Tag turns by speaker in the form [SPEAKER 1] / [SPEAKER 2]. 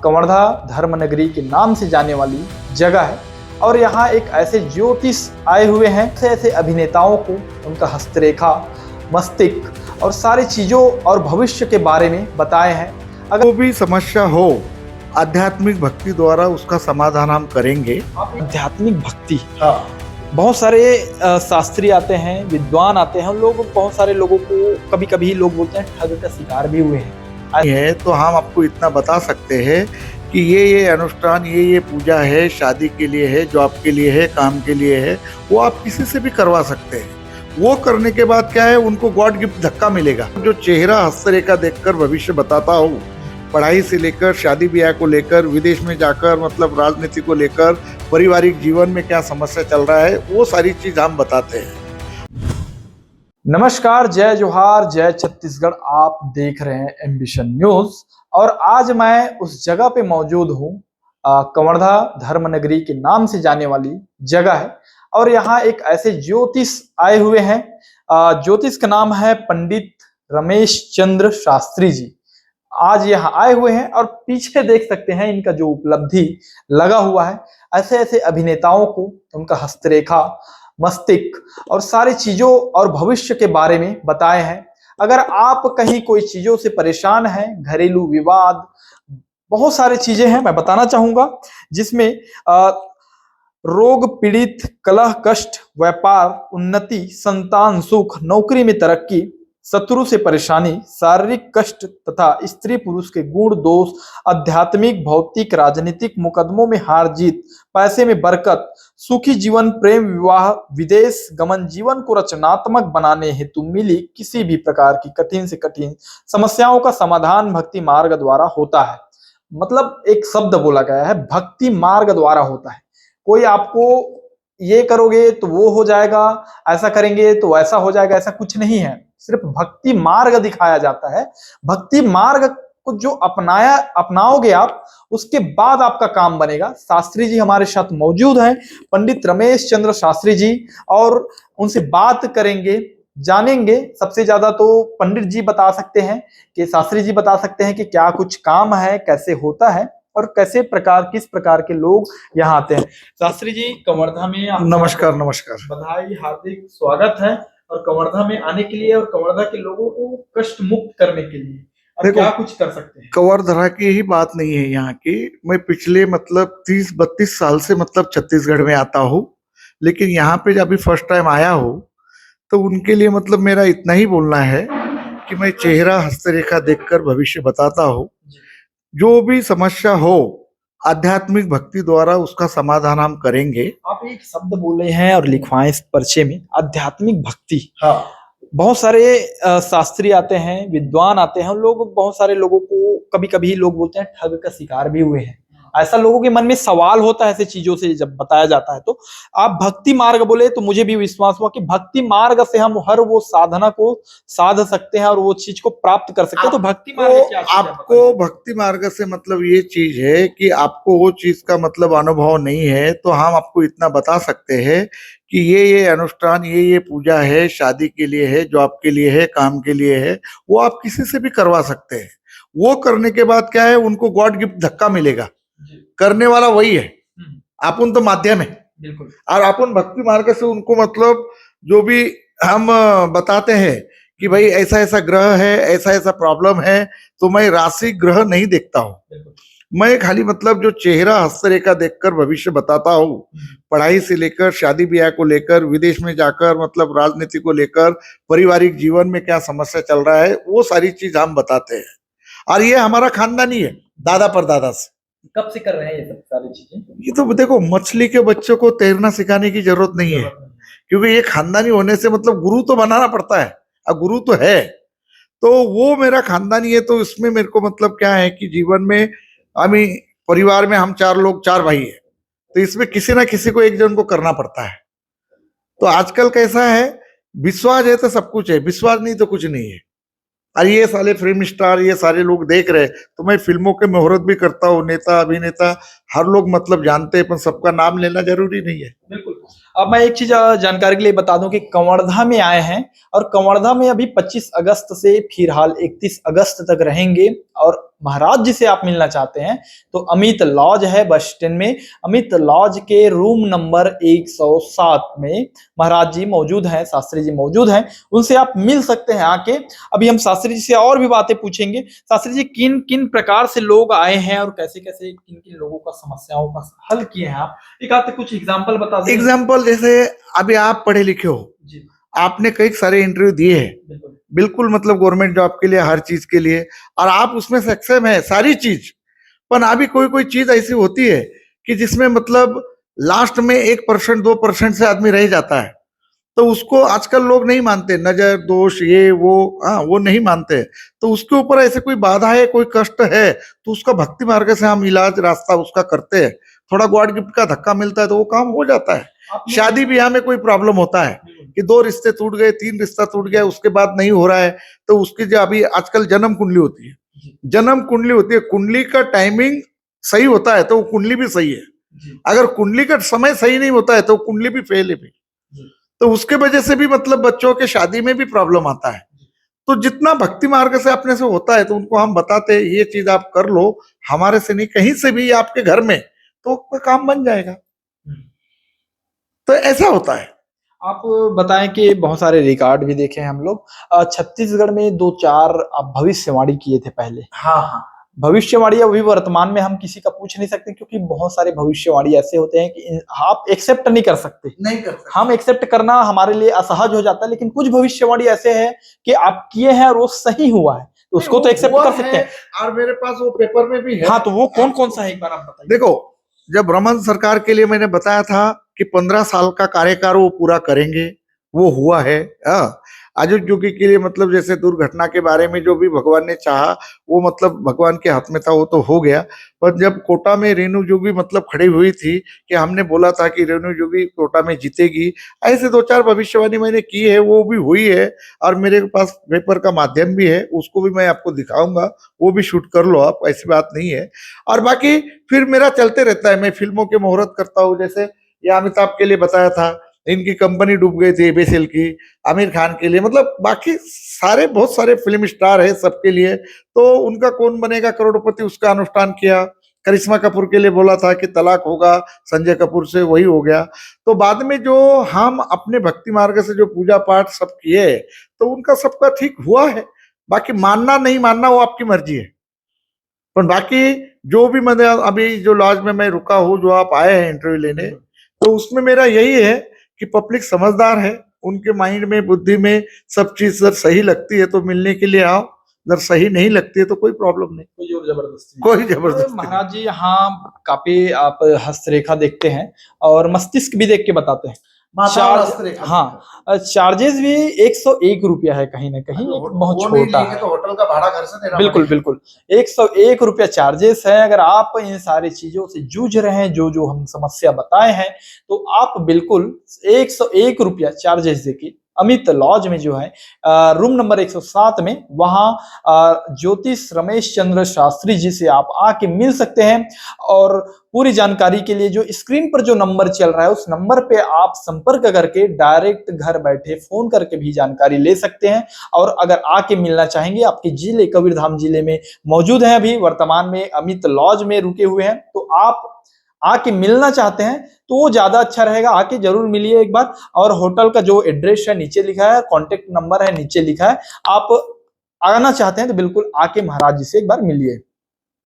[SPEAKER 1] कवर्धा धर्म नगरी के नाम से जाने वाली जगह है और यहाँ एक ऐसे ज्योतिष आए हुए हैं, ऐसे ऐसे अभिनेताओं को उनका हस्तरेखा, मस्तिष्क और सारी चीजों और भविष्य के बारे में बताए हैं।
[SPEAKER 2] अगर वो भी समस्या हो आध्यात्मिक भक्ति द्वारा उसका समाधान हम करेंगे।
[SPEAKER 1] आध्यात्मिक भक्ति, बहुत सारे शास्त्री आते हैं, विद्वान आते हैं, लोग बहुत सारे लोगों को कभी कभी लोग बोलते हैं ठग का शिकार भी हुए हैं।
[SPEAKER 2] तो हम आपको इतना बता सकते हैं कि ये अनुष्ठान, ये पूजा है, शादी के लिए है, जॉब के लिए है, काम के लिए है, वो आप किसी से भी करवा सकते हैं। वो करने के बाद क्या है, उनको गॉड गिफ्ट धक्का मिलेगा। जो चेहरा हस्तरेखा देखकर भविष्य बताता हो, पढ़ाई से लेकर शादी ब्याह को लेकर, विदेश में जाकर मतलब राजनीति को लेकर, पारिवारिक जीवन में क्या समस्या चल रहा है, वो सारी चीज हम बताते हैं।
[SPEAKER 1] नमस्कार, जय जोहार, जय छत्तीसगढ़। आप देख रहे हैं एम्बिशन न्यूज और आज मैं उस जगह पे मौजूद हूँ। कवर्धा धर्म नगरी के नाम से जाने वाली जगह है और यहाँ एक ऐसे ज्योतिष आए हुए हैं। ज्योतिष का नाम है पंडित रमेश चंद्र शास्त्री जी। आज यहाँ आए हुए हैं और पीछे देख सकते हैं इनका जो उपलब्धि लगा हुआ है। ऐसे ऐसे अभिनेताओं को उनका हस्तरेखा, मस्तिष्क और सारी चीजों और भविष्य के बारे में बताए हैं। अगर आप कहीं कोई चीजों से परेशान हैं, घरेलू विवाद, बहुत सारी चीजें हैं मैं बताना चाहूंगा, जिसमें रोग पीड़ित, कलह कष्ट, व्यापार उन्नति, संतान सुख, नौकरी में तरक्की, शत्रु से परेशानी, शारीरिक कष्ट तथा स्त्री पुरुष के गुण दोष, आध्यात्मिक, भौतिक, राजनीतिक मुकदमों में हार जीत, पैसे में बरकत, सुखी जीवन, प्रेम, विवाह, विदेश गमन, जीवन को रचनात्मक बनाने हेतु मिली किसी भी प्रकार की कठिन से कठिन समस्याओं का समाधान भक्ति मार्ग द्वारा होता है। मतलब एक शब्द बोला गया है, भक्ति मार्ग द्वारा होता है। कोई आपको ये करोगे तो वो हो जाएगा, ऐसा करेंगे तो ऐसा हो जाएगा, ऐसा कुछ नहीं है। सिर्फ भक्ति मार्ग दिखाया जाता है। भक्ति मार्ग को जो अपनाओगे आप, उसके बाद आपका काम बनेगा। शास्त्री जी हमारे साथ मौजूद हैं, पंडित रमेश चंद्र शास्त्री जी, और उनसे बात करेंगे, जानेंगे। सबसे ज्यादा तो पंडित जी बता सकते हैं कि शास्त्री जी बता सकते हैं कि क्या कुछ काम है, कैसे होता है और कैसे किस प्रकार के लोग यहाँ आते हैं। शास्त्री जी, कवर्धा में
[SPEAKER 2] नमस्कार। नमस्कार,
[SPEAKER 1] बधाई, हार्दिक स्वागत है। और कवर्धा में आने के लिए और कवर्धा के लोगों को कष्ट मुक्त करने के लिए और क्या कुछ कर सकते हैं?
[SPEAKER 2] कवर्धा की ही बात नहीं है यहाँ की। मैं पिछले मतलब 30-32 साल से मतलब छत्तीसगढ़ में आता हूँ, लेकिन यहाँ पे जब अभी फर्स्ट टाइम आया हूँ तो उनके लिए मतलब मेरा इतना ही बोलना है कि मैं चेहरा हस्तरेखा देखकर भविष्य बताता हूँ। जो भी समस्या हो आध्यात्मिक भक्ति द्वारा उसका समाधान हम करेंगे।
[SPEAKER 1] आप एक शब्द बोले हैं और लिखवाएं इस पर्चे में, आध्यात्मिक भक्ति। बहुत सारे शास्त्री आते हैं, विद्वान आते हैं, लोग बहुत सारे लोगों को कभी कभी लोग बोलते हैं ठग का शिकार भी हुए हैं। ऐसा लोगों के मन में सवाल होता है ऐसे चीजों से जब बताया जाता है। तो आप भक्ति मार्ग बोले तो मुझे भी विश्वास हुआ कि भक्ति मार्ग से हम हर वो साधना को साध सकते हैं और वो चीज को प्राप्त कर सकते हैं। तो भक्ति मार्ग क्या चीज है?
[SPEAKER 2] आपको भक्ति मार्ग से मतलब ये चीज है कि आपको वो चीज का मतलब अनुभव नहीं है, तो हम आपको इतना बता सकते हैं कि ये अनुष्ठान, ये पूजा है, शादी के लिए है, जॉब के लिए है, काम के लिए है, वो आप किसी से भी करवा सकते हैं। वो करने के बाद क्या है, उनको गॉड गिफ्ट धक्का मिलेगा। करने वाला वही है, अपन तो माध्यम है।
[SPEAKER 1] बिल्कुल।
[SPEAKER 2] और अपन भक्ति मार्ग से उनको मतलब जो भी हम बताते हैं कि भाई ऐसा ऐसा ग्रह है, ऐसा ऐसा प्रॉब्लम है, तो मैं राशि ग्रह नहीं देखता हूँ। मैं खाली मतलब जो चेहरा हस्तरेखा देखकर भविष्य बताता हूँ। पढ़ाई से लेकर शादी ब्याह को लेकर, विदेश में जाकर मतलब राजनीति को लेकर, पारिवारिक जीवन में क्या समस्या चल रहा है, वो सारी चीज हम बताते हैं। और ये हमारा खानदानी है, दादा परदादा से।
[SPEAKER 1] कब से कर रहे हैं ये सब सारी चीजें?
[SPEAKER 2] ये तो देखो, मछली के बच्चों को तैरना सिखाने की जरूरत नहीं है, क्योंकि ये खानदानी होने से मतलब गुरु तो बनाना पड़ता है, और गुरु तो है। तो वो मेरा खानदानी है। तो इसमें मेरे को मतलब क्या है कि जीवन में परिवार में हम 4 भाई है, तो इसमें किसी ना किसी को एक जन को करना पड़ता है। तो आजकल कैसा है, विश्वास है तो सब कुछ है, विश्वास नहीं तो कुछ नहीं है। और ये साले फिल्म स्टार, ये सारे लोग देख रहे, तो मैं फिल्मों के मुहूर्त भी करता हूँ, नेता अभिनेता हर लोग मतलब जानते हैं, पर सबका नाम लेना जरूरी नहीं है।
[SPEAKER 1] बिल्कुल। अब मैं एक चीज जानकारी के लिए बता दूं कि कवर्धा में आए हैं और कवर्धा में अभी 25 अगस्त से फिलहाल 31 अगस्त तक रहेंगे और महाराज जी से आप मिलना चाहते हैं तो अमित लॉज है बस स्टैंड में। अमित लॉज के रूम नंबर 107 में महाराज जी मौजूद हैं, शास्त्री जी मौजूद हैं, उनसे आप मिल सकते हैं आके। अभी हम शास्त्री जी से और भी बातें पूछेंगे। शास्त्री जी, किन किन प्रकार से लोग आए हैं और कैसे कैसे किन किन लोगों का समस्याओं का हल किए हैं आप, एक आध कुछ एग्जाम्पल बता दें।
[SPEAKER 2] एग्जाम्पल जैसे अभी आप पढ़े लिखे हो
[SPEAKER 1] जी,
[SPEAKER 2] आपने कई सारे इंटरव्यू दिए हैं,
[SPEAKER 1] बिल्कुल
[SPEAKER 2] बिल्कुल मतलब गवर्नमेंट जॉब के लिए हर चीज के लिए, और आप उसमें सक्षम है सारी चीज। पर अभी कोई कोई चीज ऐसी होती है कि जिसमें मतलब लास्ट में 1% 2% से आदमी रह जाता है, तो उसको आजकल लोग नहीं मानते, नजर दोष ये वो, हाँ वो नहीं मानते। तो उसके ऊपर ऐसे कोई बाधा है, कोई कष्ट है, तो उसका भक्ति मार्ग से हम इलाज रास्ता उसका करते हैं। थोड़ा गॉड गिफ्ट का धक्का मिलता है तो वो काम हो जाता है। शादी ब्याह में कोई प्रॉब्लम होता है कि 2 रिश्ते टूट गए, 3 रिश्ता टूट गया, उसके बाद नहीं हो रहा है, तो उसकी जो अभी आजकल जन्म कुंडली होती है, जन्म कुंडली होती है, कुंडली का टाइमिंग सही होता है तो वो कुंडली भी सही है। अगर कुंडली का समय सही नहीं होता है तो कुंडली भी फेल है भी। तो उसके वजह से भी मतलब बच्चों के शादी में भी प्रॉब्लम आता है। तो जितना भक्ति मार्ग से अपने से होता है तो उनको हम बताते हैं ये चीज आप कर लो, हमारे से नहीं कहीं से भी, आपके घर में, तो काम बन जाएगा। तो ऐसा होता है।
[SPEAKER 1] आप बताएं कि बहुत सारे रिकॉर्ड भी देखे हैं हम लोग। छत्तीसगढ़ में 2-4 आप भविष्यवाणी किए थे पहले।
[SPEAKER 2] हाँ हाँ,
[SPEAKER 1] भविष्यवाणी अभी वर्तमान में हम किसी का पूछ नहीं सकते, क्योंकि बहुत सारे भविष्यवाणी ऐसे होते हैं कि आप एक्सेप्ट नहीं कर सकते।
[SPEAKER 2] नहीं कर सकते।
[SPEAKER 1] हम एक्सेप्ट करना हमारे लिए असहज हो जाता है, लेकिन कुछ भविष्यवाणी ऐसे है कि आप किए हैं और वो सही हुआ है, तो उसको तो एक्सेप्ट कर सकते हैं।
[SPEAKER 2] और मेरे पास वो पेपर में भी है।
[SPEAKER 1] हाँ, तो वो कौन कौन सा है एक बार आप बताइए।
[SPEAKER 2] देखो, जब रमन सरकार के लिए मैंने बताया था कि 15 साल का कार्यकाल वो पूरा करेंगे, वो हुआ है। हाँ, आजुक जोगी के लिए मतलब जैसे दुर्घटना के बारे में जो भी भगवान ने चाहा वो मतलब भगवान के हाथ में था, वो तो हो गया। पर जब कोटा में रेणु जोगी मतलब खड़ी हुई थी कि हमने बोला था कि रेणु जोगी कोटा में जीतेगी, ऐसे 2-4 भविष्यवाणी मैंने की है, वो भी हुई है। और मेरे पास पेपर का माध्यम भी है, उसको भी मैं आपको दिखाऊंगा, वो भी शूट कर लो आप, ऐसी बात नहीं है। और बाकी फिर मेरा चलते रहता है, मैं फिल्मों के मुहूर्त करता हूँ। जैसे ये अमिताभ के लिए बताया था, इनकी कंपनी डूब गई थी एबीसीएल की, आमिर खान के लिए, मतलब बाकी सारे बहुत सारे फिल्म स्टार है सबके लिए। तो उनका कौन बनेगा करोड़पति, उसका अनुष्ठान किया। करिश्मा कपूर के लिए बोला था कि तलाक होगा संजय कपूर से, वही हो गया। तो बाद में जो हम अपने भक्ति मार्ग से जो पूजा पाठ सब किए तो उनका सबका ठीक हुआ है। बाकी मानना नहीं मानना वो आपकी मर्जी है। पर बाकी जो भी मैंने अभी जो लॉज में मैं रुका हूँ, जो आप आए हैं इंटरव्यू लेने, तो उसमें मेरा यही है कि पब्लिक समझदार है, उनके माइंड में बुद्धि में सब चीज अगर सही लगती है तो मिलने के लिए आओ, अगर सही नहीं लगती है तो कोई प्रॉब्लम नहीं,
[SPEAKER 1] कोई जोर जबरदस्ती
[SPEAKER 2] कोई जबरदस्ती
[SPEAKER 1] महाराज जी यहाँ काफी आप हस्तरेखा देखते हैं और मस्तिष्क भी देख के बताते हैं। हाँ, चार्जेस भी 101 रुपया है, कहीं ना कहीं बहुत छोटा है।
[SPEAKER 2] तो होटल का भाड़ा घर से देना
[SPEAKER 1] बिल्कुल बिल्कुल 101 रुपया चार्जेस है। अगर आप इन सारी चीजों से जूझ रहे हैं, जो जो हम समस्या बताए हैं, तो आप बिल्कुल 101 रुपया चार्जेस देखिए अमित लॉज में जो है रूम नंबर 107 में, वहां ज्योतिष रमेश चंद्र शास्त्री जी से आप आके मिल सकते हैं। और पूरी जानकारी के लिए जो स्क्रीन पर जो नंबर चल रहा है उस नंबर पे आप संपर्क करके डायरेक्ट घर बैठे फोन करके भी जानकारी ले सकते हैं। और अगर आके मिलना चाहेंगे, आपके जिले कबीरधाम जिले में मौजूद है, अभी वर्तमान में अमित लॉज में रुके हुए हैं, तो आप आके मिलना चाहते हैं तो वो ज्यादा अच्छा रहेगा। आके जरूर मिलिए एक बार। और होटल का जो एड्रेस है नीचे लिखा है, कॉन्टेक्ट नंबर है नीचे लिखा है। आप आना चाहते हैं तो बिल्कुल आके महाराज जी से एक बार मिलिए।